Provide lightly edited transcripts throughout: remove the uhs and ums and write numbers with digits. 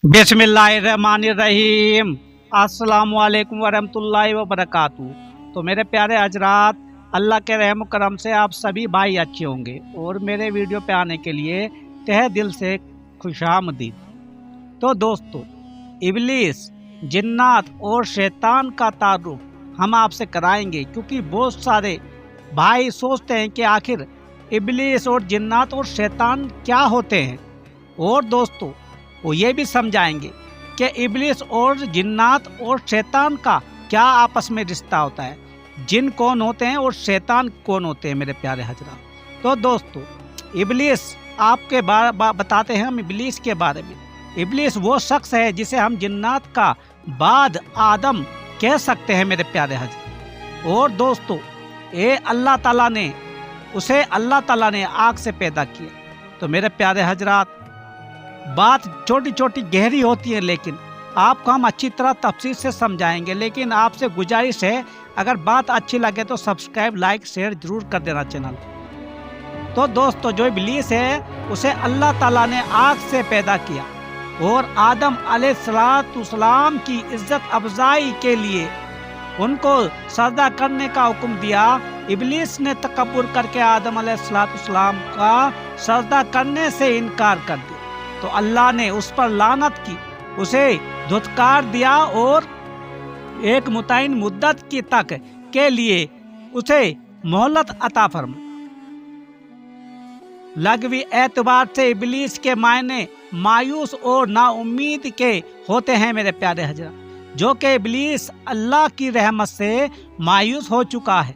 बिस्मिल्लाहिर्रहमानिर्रहीम। अस्सलाम वालेकुम वरहमतुल्लाहि वबरकातुहू। तो मेरे प्यारे हजरात, अल्लाह के रहम करम से आप सभी भाई अच्छे होंगे और मेरे वीडियो पे आने के लिए तहे दिल से खुशामदीद। तो दोस्तों, इब्लीस, जिन्नात और शैतान का तारुफ हम आपसे कराएंगे, क्योंकि बहुत सारे भाई सोचते हैं कि आखिर इब्लीस और जिन्नात और शैतान क्या होते हैं। और दोस्तों, वो ये भी समझाएंगे कि इब्लीस और जिन्नात और शैतान का क्या आपस में रिश्ता होता है, जिन कौन होते हैं और शैतान कौन होते हैं मेरे प्यारे हजरात। तो दोस्तों, इब्लीस आपके बताते हैं हम इब्लीस के बारे में। इब्लीस वो शख्स है जिसे हम जिन्नात का बाद आदम कह सकते हैं मेरे प्यारे हजरात। और दोस्तों, अल्लाह ताला ने आग से पैदा किया। तो मेरे प्यारे हजरात, बात छोटी छोटी गहरी होती है, लेकिन आपको हम अच्छी तरह तफसील से समझाएंगे। लेकिन आपसे गुजारिश है, अगर बात अच्छी लगे तो सब्सक्राइब, लाइक, शेयर जरूर कर देना चैनल। तो दोस्तों, जो इब्लीस है उसे अल्लाह ताला ने आग से पैदा किया और आदम अलैहिस्सलाम की इज्जत अफजाई के लिए उनको सजदा करने का हुक्म दिया। इब्लीस ने तकब्बुर करके आदम अलैहिस्सलाम का सजदा करने से इनकार कर दिया। तो अल्लाह ने उस पर लानत की, उसे धुतकार दिया और एक मुतय्यन मुद्दत की तक के लिए उसे मोहलत अता फरमा। लग़वी एतबार से इब्लीस के मायने मायूस और नाउम्मीद के होते हैं मेरे प्यारे हजरात। जो कि इब्लीस अल्लाह की रहमत से मायूस हो चुका है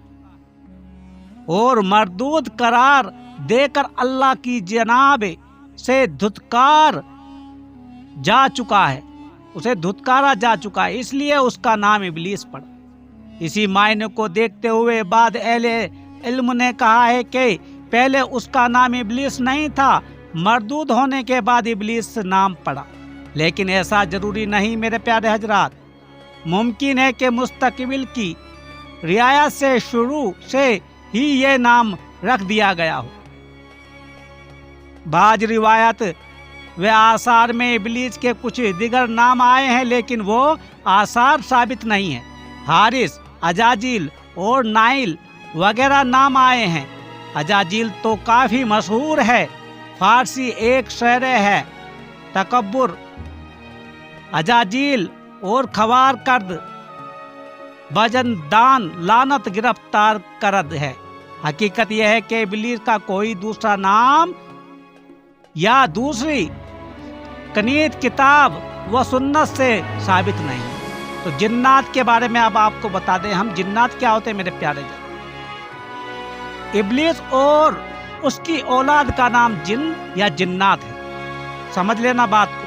और मरदूद करार देकर अल्लाह की जनाब से धुतकार जा चुका है, उसे धुतकारा जा चुका है, इसलिए उसका नाम इब्लीस पड़ा। इसी मायने को देखते हुए बाद अहले इल्म ने कहा है कि पहले उसका नाम इब्लीस नहीं था, मरदूद होने के बाद इब्लीस नाम पड़ा। लेकिन ऐसा जरूरी नहीं मेरे प्यारे हजरात। मुमकिन है कि मुस्तकबिल की रियायत से शुरू से ही ये नाम रख दिया गया हो। बाज रिवायत व आसार में इब्लीस के कुछ दिगर नाम आए हैं, लेकिन वो आसार साबित नहीं है। हारिस, अजाजिल और नाइल वगैरह नाम आए हैं। अजाजिल तो काफ़ी मशहूर है, फारसी एक शहर है। तकब्बुर, अजाजिल और खवार कर्द, बजनदान, लानत, गिरफ्तार करद है। हकीकत यह है कि इब्लीस का कोई दूसरा नाम या दूसरी कनीत किताब व सुन्नत से साबित नहीं। तो जिन्नात के बारे में अब आपको बता दें हम, जिन्नात क्या होते हैं मेरे प्यारे जन। इब्लीस और उसकी औलाद का नाम जिन या जिन्नात है, समझ लेना बात को।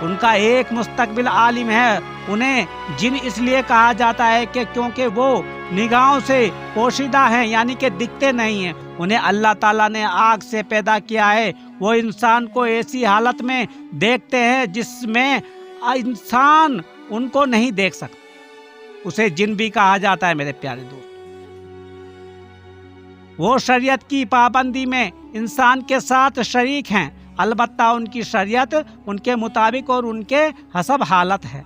उनका एक मुस्तकबिल आलिम है। उन्हें जिन इसलिए कहा जाता है कि क्योंकि वो निगाहों से पोशीदा हैं, यानी कि दिखते नहीं हैं। उन्हें अल्लाह ताला ने आग से पैदा किया है। वो इंसान को ऐसी हालत में देखते हैं जिसमें इंसान उनको नहीं देख सकता, उसे जिन भी कहा जाता है मेरे प्यारे दोस्त। वो शरीयत की पाबंदी में इंसान के साथ शरीक हैं, अलबत्ता उनकी शरीयत उनके मुताबिक और उनके हसब हालत है।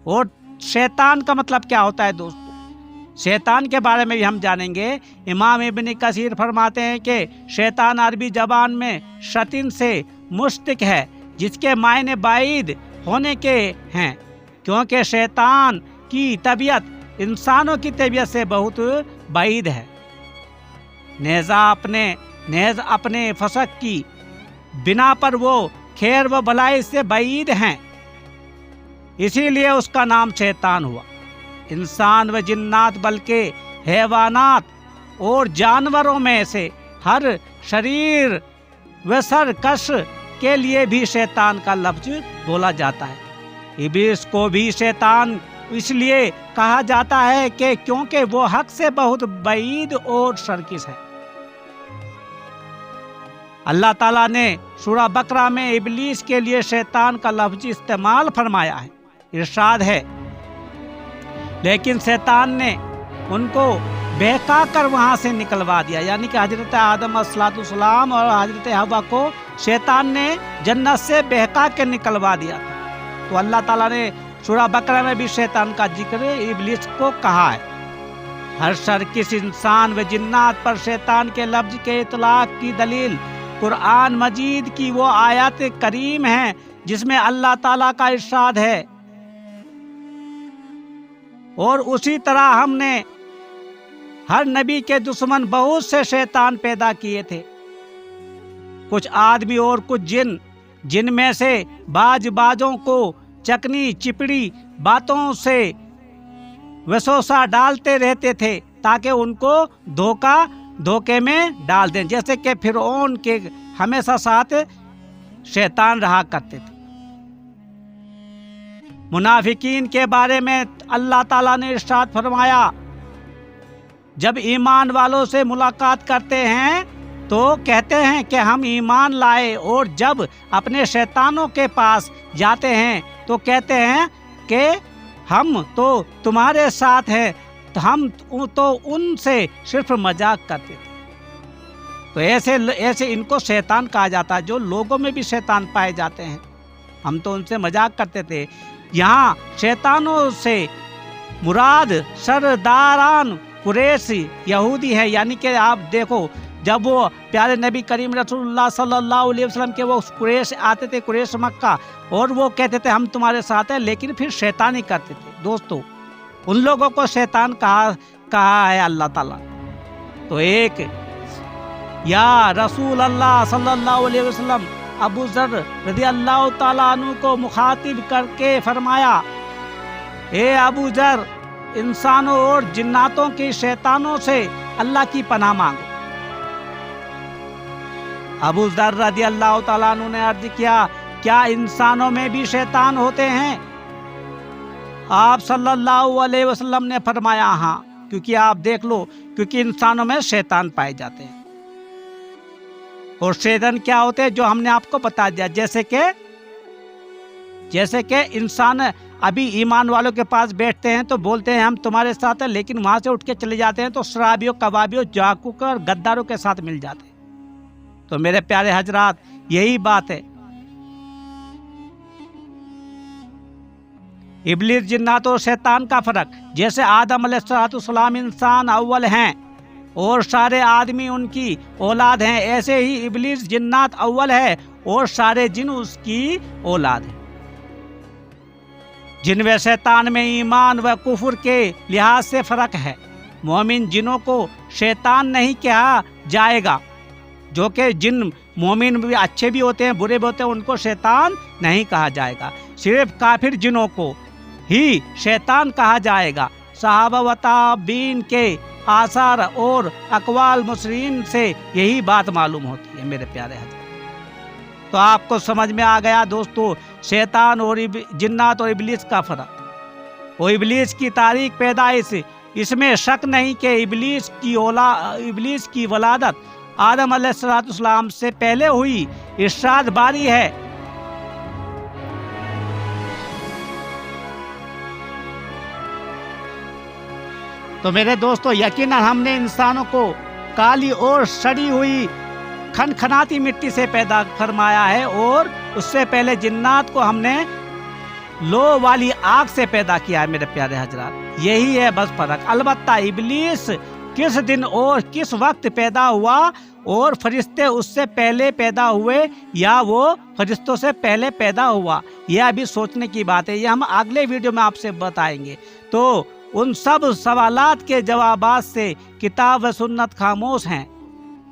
और शैतान का मतलब क्या होता है दोस्तों, शैतान के बारे में भी हम जानेंगे। इमाम इब्न कसीर फरमाते हैं कि शैतान अरबी ज़बान में शतिन से मुश्तक है, जिसके मायने बाइद होने के हैं, क्योंकि शैतान की तबीयत इंसानों की तबीयत से बहुत बाइद है। नेज़ अपने फसक की बिना पर वो खैर व भलाई से बाइद हैं, इसीलिए उसका नाम शैतान हुआ। इंसान व जिन्नात बल्कि हैवानात और जानवरों में से हर शरीर व सरकश के लिए भी शैतान का लफ्ज बोला जाता है। इब्लीस को भी शैतान इसलिए कहा जाता है कि क्योंकि वो हक से बहुत बईद और सरकश है। अल्लाह ताला ने सूरा बकरा में इब्लीस के लिए शैतान का लफ्ज इस्तेमाल फरमाया है। इरशाद है, लेकिन शैतान ने उनको बहका कर वहाँ से निकलवा दिया, यानी कि हजरत आदम अलैहिस्सलाम और हजरत हव्वा को शैतान ने जन्नत से बहका के निकलवा दिया था। تو اللہ تعالیٰ نے سورہ بقرہ میں بھی شیطان کا ذکر ابلیس کو کہا ہے۔ ہر شر کس انسان و جنات پر شیطان کے لفظ کے اطلاق کی دلیل قرآن مجید کی وہ آیات کریم ہیں جس میں اللہ تعالیٰ کا ارشاد ہے، اور اسی طرح ہم نے ہر نبی کے دشمن بہت سے شیطان پیدا کیے تھے، کچھ آدمی اور کچھ جن، جن میں سے بازوں کو چکنی چپڑی باتوں سے وسوسہ ڈالتے رہتے تھے تاکہ ان کو دھوکے میں ڈال دیں، جیسے کہ فرعون کے ہمیشہ ساتھ شیطان رہا کرتے تھے۔ منافقین کے بارے میں اللہ تعالیٰ نے ارشاد فرمایا، جب ایمان والوں سے ملاقات کرتے ہیں تو کہتے ہیں کہ ہم ایمان لائے، اور جب اپنے شیطانوں کے پاس جاتے ہیں تو کہتے ہیں کہ ہم تو تمہارے ساتھ ہیں، تو ہم تو ان سے صرف مذاق کرتے تھے۔ تو ایسے ان کو شیطان کہا جاتا ہے، جو لوگوں میں بھی شیطان پائے جاتے ہیں، ہم تو ان سے مذاق کرتے تھے۔ یہاں شیطانوں سے مراد سرداران قریش یہودی ہے، یعنی کہ آپ دیکھو جب وہ پیارے نبی کریم رسول اللہ صلی اللہ علیہ وسلم کے وہ قریش آتے تھے، قریش مکہ، اور وہ کہتے تھے ہم تمہارے ساتھ ہیں، لیکن پھر شیطانی کرتے تھے۔ دوستو ان لوگوں کو شیطان کہا ہے اللہ تعالیٰ۔ تو ایک یا رسول اللہ صلی اللہ علیہ وسلم ابو ذر رضی اللہ تعالیٰ عنہ کو مخاطب کر کے فرمایا، اے ابو ذر، انسانوں اور جناتوں کی شیطانوں سے اللہ کی پناہ مانگو۔ ابو ذر رضی اللہ تعالیٰ عنہ نے عرض کیا، کیا انسانوں میں بھی شیطان ہوتے ہیں؟ آپ صلی اللہ علیہ وسلم نے فرمایا ہاں، کیونکہ آپ دیکھ لو، کیونکہ انسانوں میں شیطان پائے جاتے ہیں۔ اور شیطان کیا ہوتے ہیں جو ہم نے آپ کو بتا دیا، جیسے کہ انسان ابھی ایمان والوں کے پاس بیٹھتے ہیں تو بولتے ہیں ہم تمہارے ساتھ ہیں، لیکن وہاں سے اٹھ کے چلے جاتے ہیں تو شرابیوں، کبابیوں، ڈاکو اور غداروں کے ساتھ مل جاتے ہیں۔ تو میرے پیارے حضرات، یہی بات ہے۔ ابلیس، جنات اور شیطان کا فرق، جیسے آدم علیہ السلام انسان اول ہیں اور سارے آدمی ان کی اولاد ہیں، ایسے ہی ابلیس جنات اول ہے اور سارے جن اس کی اولاد ہیں۔ جن و شیطان میں ایمان و کفر کے لحاظ سے فرق ہے۔ مومن جنوں کو شیطان نہیں کہا جائے گا، جو کہ جن مومن بھی اچھے بھی ہوتے ہیں برے بھی ہوتے ہیں، ان کو شیطان نہیں کہا جائے گا، صرف کافر جنوں کو ہی شیطان کہا جائے گا۔ صحابہ و تابعین کے آثار اور اقوال مسلمین سے یہی بات معلوم ہوتی ہے میرے پیارے حضرات۔ تو آپ کو سمجھ میں آ گیا دوستو شیطان اور جنات اور ابلیس کا فرق۔ وہ ابلیس کی تاریخ پیدائش، اس میں شک نہیں کہ ابلیس کی ولادت آدم علیہ السلام سے پہلے ہوئی، ارشاد باری ہے، تو میرے دوستو یقیناً ہم نے انسانوں کو کالی اور سڑی ہوئی کھنکھناتی مٹی سے پیدا فرمایا ہے، اور اس سے پہلے جنات کو ہم نے لو والی آگ سے پیدا کیا ہے میرے پیارے حضرات۔ یہی ہے بس فرق۔ البتہ ابلیس کس دن اور کس وقت پیدا ہوا اور فرشتے اس سے پہلے پیدا ہوئے یا وہ فرشتوں سے پہلے پیدا ہوا، یہ ابھی سوچنے کی بات ہے، یہ ہم اگلے ویڈیو میں آپ سے بتائیں گے۔ تو ان سب سوالات کے جوابات سے کتاب و سنت خاموش ہیں۔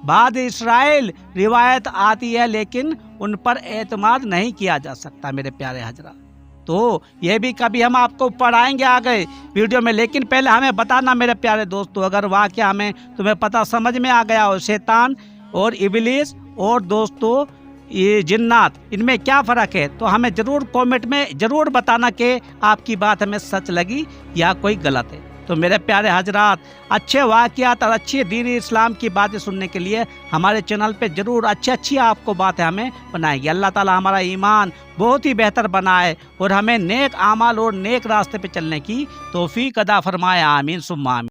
بعد اسرائیل روایت آتی ہے، لیکن ان پر اعتماد نہیں کیا جا سکتا میرے پیارے حضرات۔ تو یہ بھی کبھی ہم آپ کو پڑھائیں گے آگے ویڈیو میں، لیکن پہلے ہمیں بتانا میرے پیارے دوستو، اگر واقعہ ہمیں تمہیں پتہ سمجھ میں آ گیا ہو شیطان اور ابلیس اور دوستو یہ جنات، ان میں کیا فرق ہے، تو ہمیں ضرور کومنٹ میں ضرور بتانا کہ آپ کی بات ہمیں سچ لگی یا کوئی غلط ہے۔ تو میرے پیارے حضرات، اچھے واقعات اور اچھی دین اسلام کی باتیں سننے کے لیے ہمارے چینل پہ ضرور اچھی آپ کو باتیں ہمیں بنائیں گی۔ اللہ تعالی ہمارا ایمان بہت ہی بہتر بنائے اور ہمیں نیک اعمال اور نیک راستے پہ چلنے کی توفیق عطا فرمائے، آمین ثم آمین۔